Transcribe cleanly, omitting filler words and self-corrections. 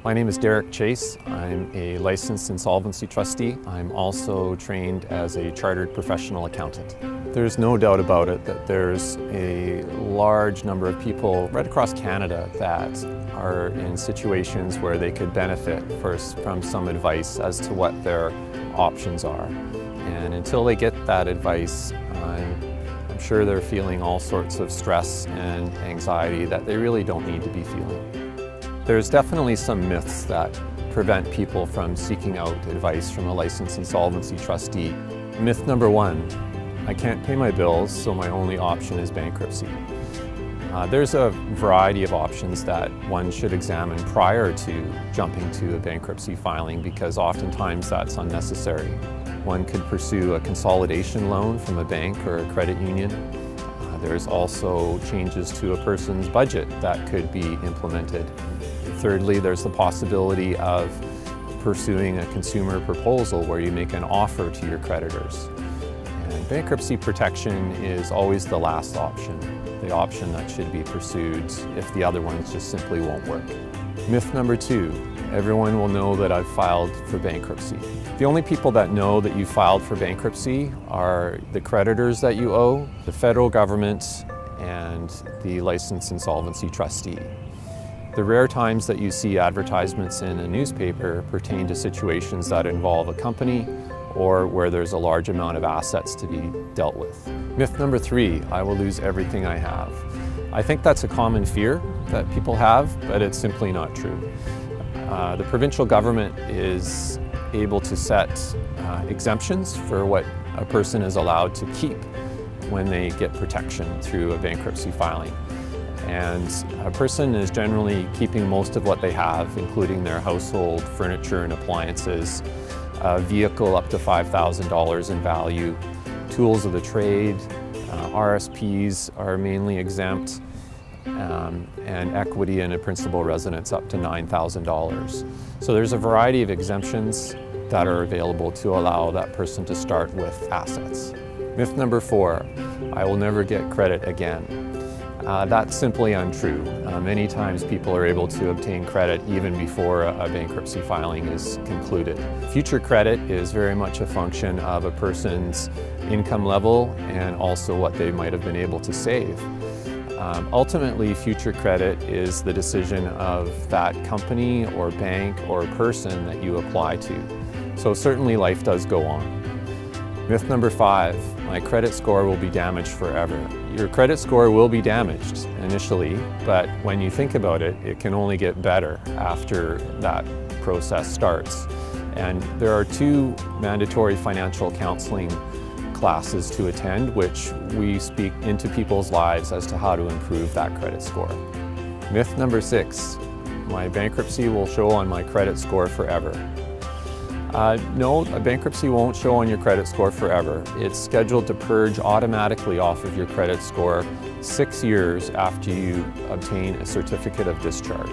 My name is Derek Chase. I'm a licensed insolvency trustee. I'm also trained as a chartered professional accountant. There's no doubt about it that there's a large number of people right across Canada that are in situations where they could benefit first from some advice as to what their options are. And until they get that advice, I'm sure they're feeling all sorts of stress and anxiety that they really don't need to be feeling. There's definitely some myths that prevent people from seeking out advice from a licensed insolvency trustee. Myth number one, I can't pay my bills, so my only option is bankruptcy. There's a variety of options that one should examine prior to jumping to a bankruptcy filing because oftentimes that's unnecessary. One could pursue a consolidation loan from a bank or a credit union. There's also changes to a person's budget that could be implemented. Thirdly, there's the possibility of pursuing a consumer proposal where you make an offer to your creditors. And bankruptcy protection is always the last option, the option that should be pursued if the other ones just simply won't work. Myth number two, everyone will know that I've filed for bankruptcy. The only people that know that you filed for bankruptcy are the creditors that you owe, the federal government, and the licensed insolvency trustee. The rare times that you see advertisements in a newspaper pertain to situations that involve a company or where there's a large amount of assets to be dealt with. Myth number three, I will lose everything I have. I think that's a common fear that people have, but it's simply not true. The provincial government is able to set exemptions for what a person is allowed to keep when they get protection through a bankruptcy filing. And a person is generally keeping most of what they have, including their household furniture and appliances, a vehicle up to $5,000 in value, tools of the trade, RSPs are mainly exempt, and equity in a principal residence up to $9,000. So there's a variety of exemptions that are available to allow that person to start with assets. Myth number four, I will never get credit again. That's simply untrue. Many times people are able to obtain credit even before a bankruptcy filing is concluded. Future credit is very much a function of a person's income level and also what they might have been able to save. Ultimately, future credit is the decision of that company or bank or person that you apply to. So certainly life does go on. Myth number five, my credit score will be damaged forever. Your credit score will be damaged initially, but when you think about it, it can only get better after that process starts. And there are two mandatory financial counseling classes to attend, which we speak into people's lives as to how to improve that credit score. Myth number six, my bankruptcy will show on my credit score forever. No, a bankruptcy won't show on your credit score forever. It's scheduled to purge automatically off of your credit score 6 years after you obtain a certificate of discharge.